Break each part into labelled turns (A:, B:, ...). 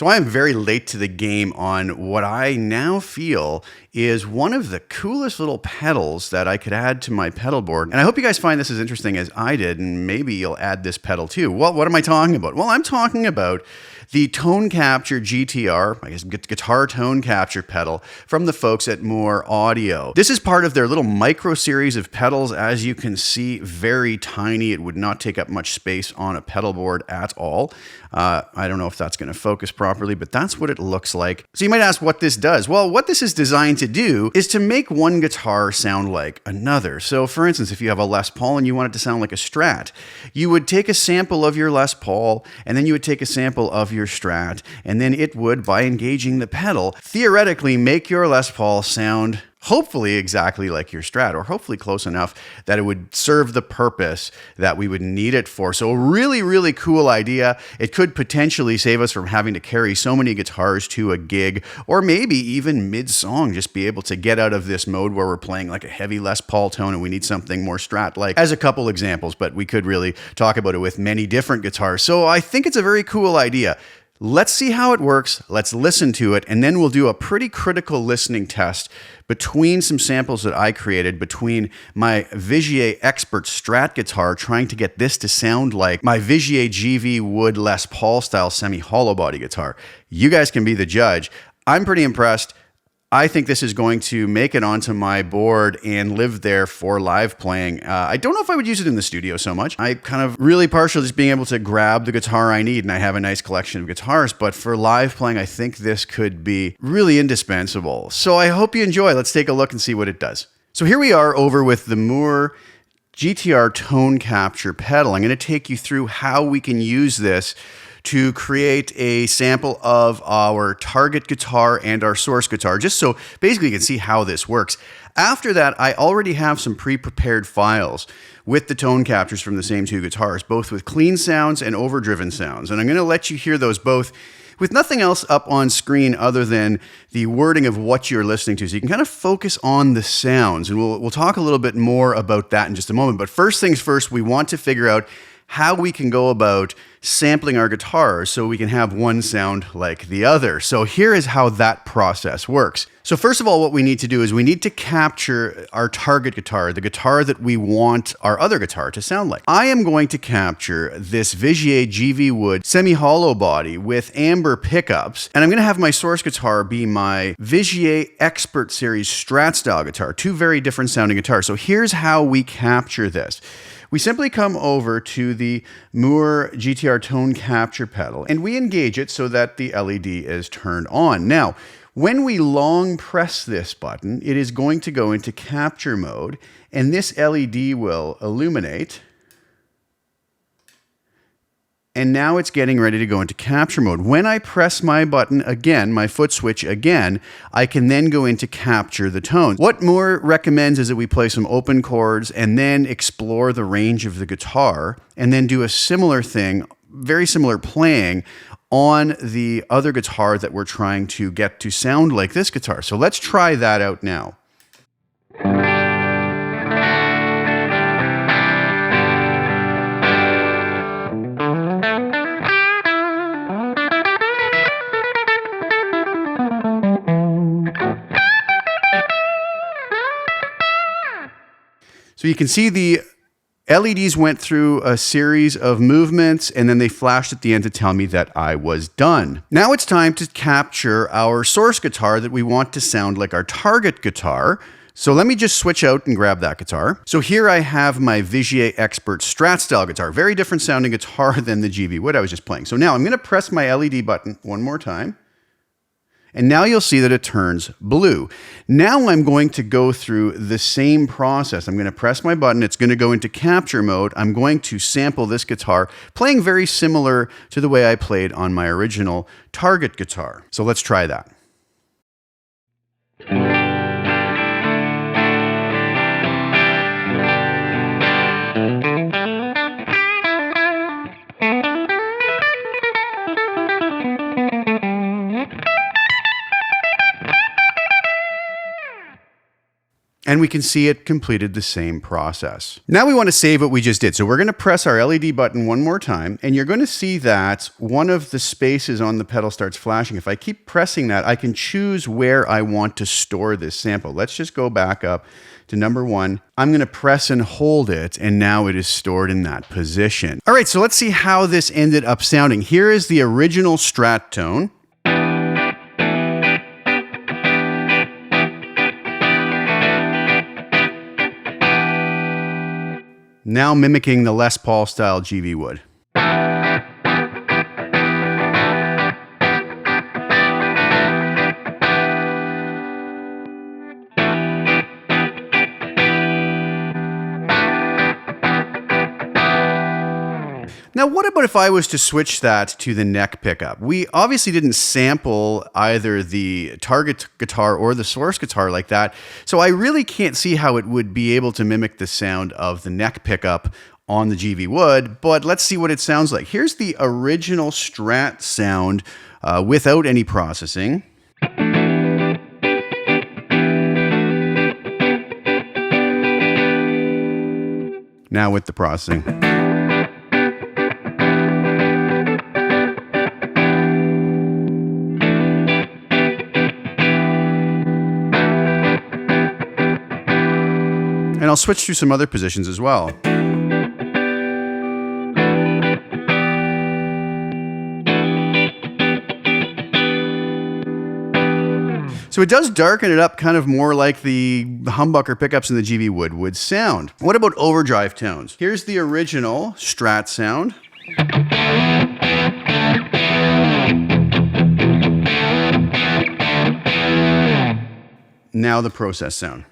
A: So I am very late to the game on what I now feel is one of the coolest little pedals that I could add to my pedal board. And I hope you guys find this as interesting as I did, and maybe you'll add this pedal too. Well, what am I talking about? Well, I'm talking about the Tone Capture GTR, I guess guitar tone capture pedal from the folks at Mooer Audio. This is part of their little micro series of pedals. As you can see, very tiny. It would not take up much space on a pedal board at all. I don't know if that's going to focus properly, but that's what it looks like. So you might ask what this does. Well, what this is designed to do is to make one guitar sound like another. So for instance, if you have a Les Paul and you want it to sound like a Strat, you would take a sample of your Les Paul, and then you would take a sample of your Strat, and then it would, by engaging the pedal, theoretically make your Les Paul sound hopefully exactly like your Strat, or hopefully close enough that it would serve the purpose that we would need it for. So a really, really cool idea. It could potentially save us from having to carry so many guitars to a gig, or maybe even mid-song, just be able to get out of this mode where we're playing like a heavy Les Paul tone and we need something more Strat-like, as a couple examples, but we could really talk about it with many different guitars. So I think it's a very cool idea. Let's see how it works, let's listen to it, and then we'll do a pretty critical listening test between some samples that I created, between my VIGIER Expert Strat guitar, trying to get this to sound like my VIGIER GV Wood Les Paul style semi-hollow body guitar. You guys can be the judge. I'm pretty impressed. I think this is going to make it onto my board and live there for live playing. I don't know if I would use it in the studio so much. I'm kind of really partial to just being able to grab the guitar I need, and I have a nice collection of guitars, but for live playing, I think this could be really indispensable. So I hope you enjoy. Let's take a look and see what it does. So here we are over with the Mooer GTR Tone Capture pedal. I'm going to take you through how we can use this to create a sample of our target guitar and our source guitar, just so basically you can see how this works. After that, I already have some pre-prepared files with the tone captures from the same two guitars, both with clean sounds and overdriven sounds. And I'm going to let you hear those both with nothing else up on screen other than the wording of what you're listening to. So you can kind of focus on the sounds, and we'll talk a little bit more about that in just a moment. But first things first, we want to figure out how we can go about sampling our guitars so we can have one sound like the other. So here is how that process works. So first of all, what we need to do is we need to capture our target guitar, the guitar that we want our other guitar to sound like. I am going to capture this VIGIER GV Wood semi-hollow body with amber pickups, and I'm going to have my source guitar be my VIGIER Expert Series Strat style guitar, two very different sounding guitars. So here's how we capture this. We simply come over to the Mooer GTR Tone Capture pedal, and we engage it so that the LED is turned on. Now, when we long press this button, it is going to go into capture mode, and this LED will illuminate. And now it's getting ready to go into capture mode. When I press my button again, my foot switch again, I can then go into capture the tones. What Mooer recommends is that we play some open chords and then explore the range of the guitar, and then do a similar thing, very similar playing on the other guitar that we're trying to get to sound like this guitar. So let's try that out now. So you can see the LEDs went through a series of movements, and then they flashed at the end to tell me that I was done. Now it's time to capture our source guitar that we want to sound like our target guitar. So let me just switch out and grab that guitar. So here I have my VIGIER Expert Strat style guitar, very different sounding guitar than the GV Wood I was just playing. So now I'm going to press my LED button one more time. And now you'll see that it turns blue. Now I'm going to go through the same process. I'm going to press my button. It's going to go into capture mode. I'm going to sample this guitar, playing very similar to the way I played on my original target guitar. So let's try that. and we can see it completed the same process. Now we want to save what we just did. So we're going to press our LED button one more time, and you're going to see that one of the spaces on the pedal starts flashing. If I keep pressing that, I can choose where I want to store this sample. Let's just go back up to number 1. I'm going to press and hold it, and now it is stored in that position. All right, so let's see how this ended up sounding. Here is the original Strat tone. Now mimicking the Les Paul style GV wood. Now, what about if I was to switch that to the neck pickup? We obviously didn't sample either the target guitar or the source guitar like that, so I really can't see how it would be able to mimic the sound of the neck pickup on the GV wood, but let's see what it sounds like. Here's the original Strat sound without any processing. Now with the processing. And I'll switch through some other positions as well. So it does darken it up kind of more like the humbucker pickups in the GV wood would sound. What about overdrive tones? Here's the original Strat sound. Now the process sound.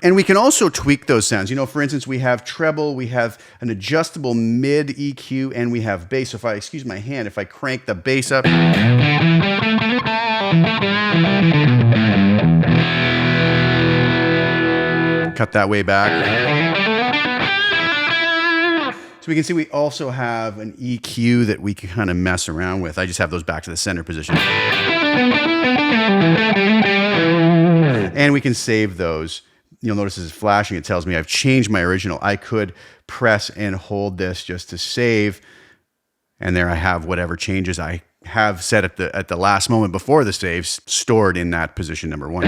A: And we can also tweak those sounds. You know, for instance, we have treble, we have an adjustable mid EQ, and we have bass. So if I, excuse my hand, if I crank the bass up, cut that way back. So we can see we also have an EQ that we can kind of mess around with. I just have those back to the center position. And we can save those. You'll notice as it's flashing, it tells me I've changed my original. I could press and hold this just to save. And there I have whatever changes I have set at the last moment before the save stored in that position number 1.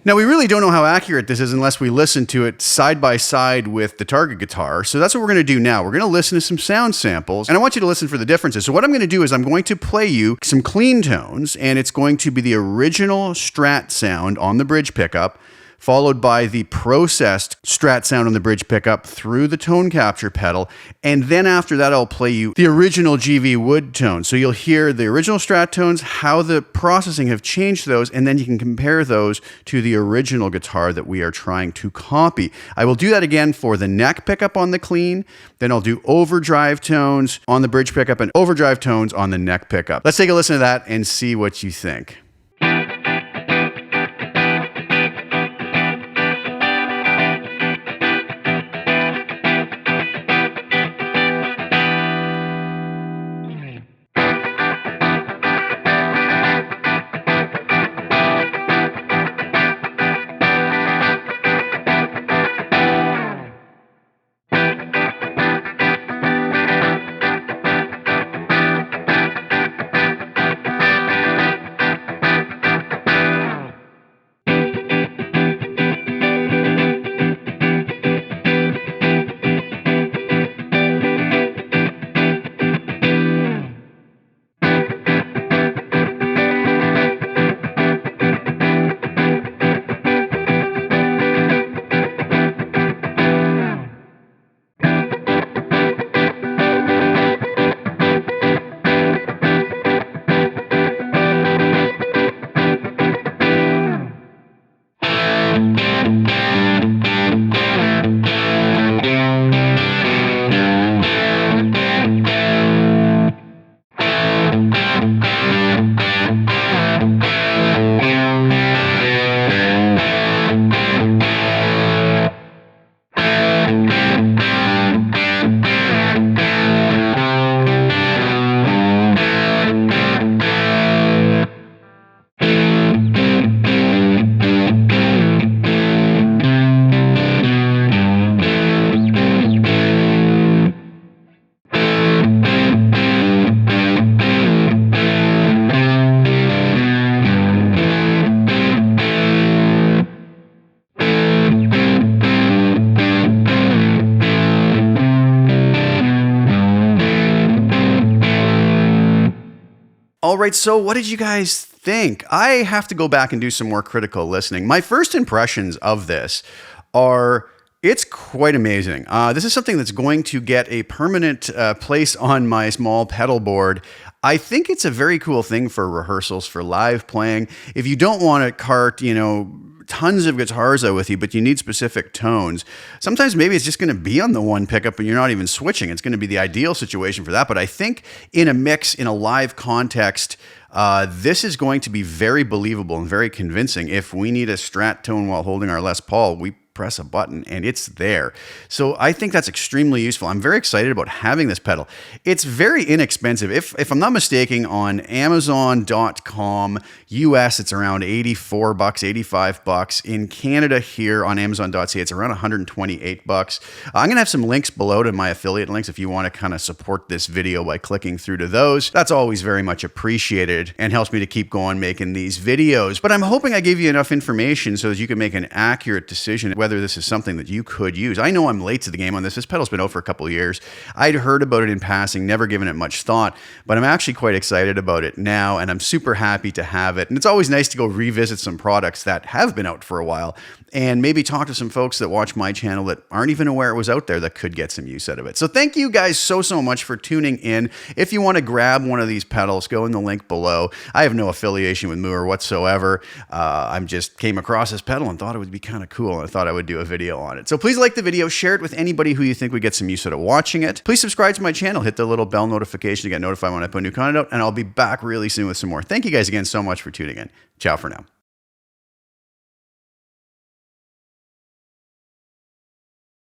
A: Now, we really don't know how accurate this is unless we listen to it side by side with the target guitar. So that's what we're going to do now. We're going to listen to some sound samples, and I want you to listen for the differences. So what I'm going to do is I'm going to play you some clean tones, and it's going to be the original Strat sound on the bridge pickup, followed by the processed Strat sound on the bridge pickup through the tone capture pedal. And then after that, I'll play you the original GV wood tone. So you'll hear the original Strat tones, how the processing have changed those, and then you can compare those to the original guitar that we are trying to copy. I will do that again for the neck pickup on the clean. Then I'll do overdrive tones on the bridge pickup and overdrive tones on the neck pickup. Let's take a listen to that and see what you think. All right, so what did you guys think? I have to go back and do some more critical listening. My first impressions of this are, it's quite amazing. This is something that's going to get a permanent place on my small pedal board. I think it's a very cool thing for rehearsals, for live playing. If you don't want to cart, tons of guitars out with you, but you need specific tones. Sometimes maybe it's just going to be on the one pickup and you're not even switching. It's going to be the ideal situation for that. But I think in a mix, in a live context, this is going to be very believable and very convincing. If we need a Strat tone while holding our Les Paul, we press a button and it's there. So I think that's extremely useful. I'm very excited about having this pedal. It's very inexpensive. If I'm not mistaken, on Amazon.com US, it's around $84, $85. In Canada here on Amazon.ca, it's around $128. I'm going to have some links below to my affiliate links if you want to kind of support this video by clicking through to those. That's always very much appreciated and helps me to keep going making these videos. But I'm hoping I gave you enough information so that you can make an accurate decision whether this is something that you could use. I know I'm late to the game on this. This pedal's been out for a couple of years. I'd heard about it in passing, never given it much thought, but I'm actually quite excited about it now, and I'm super happy to have it. And it's always nice to go revisit some products that have been out for a while and maybe talk to some folks that watch my channel that aren't even aware it was out there that could get some use out of it. So thank you guys so much for tuning in. If you want to grab one of these pedals, go in the link below. I have no affiliation with Mooer whatsoever. I just came across this pedal and thought it would be kind of cool, and I thought I would do a video on it. So please like the video, share it with anybody who you think would get some use out of watching it. Please subscribe to my channel, hit the little bell notification to get notified when I put new content out, and I'll be back really soon with some more. Thank you guys again so much for tuning in. Ciao for now.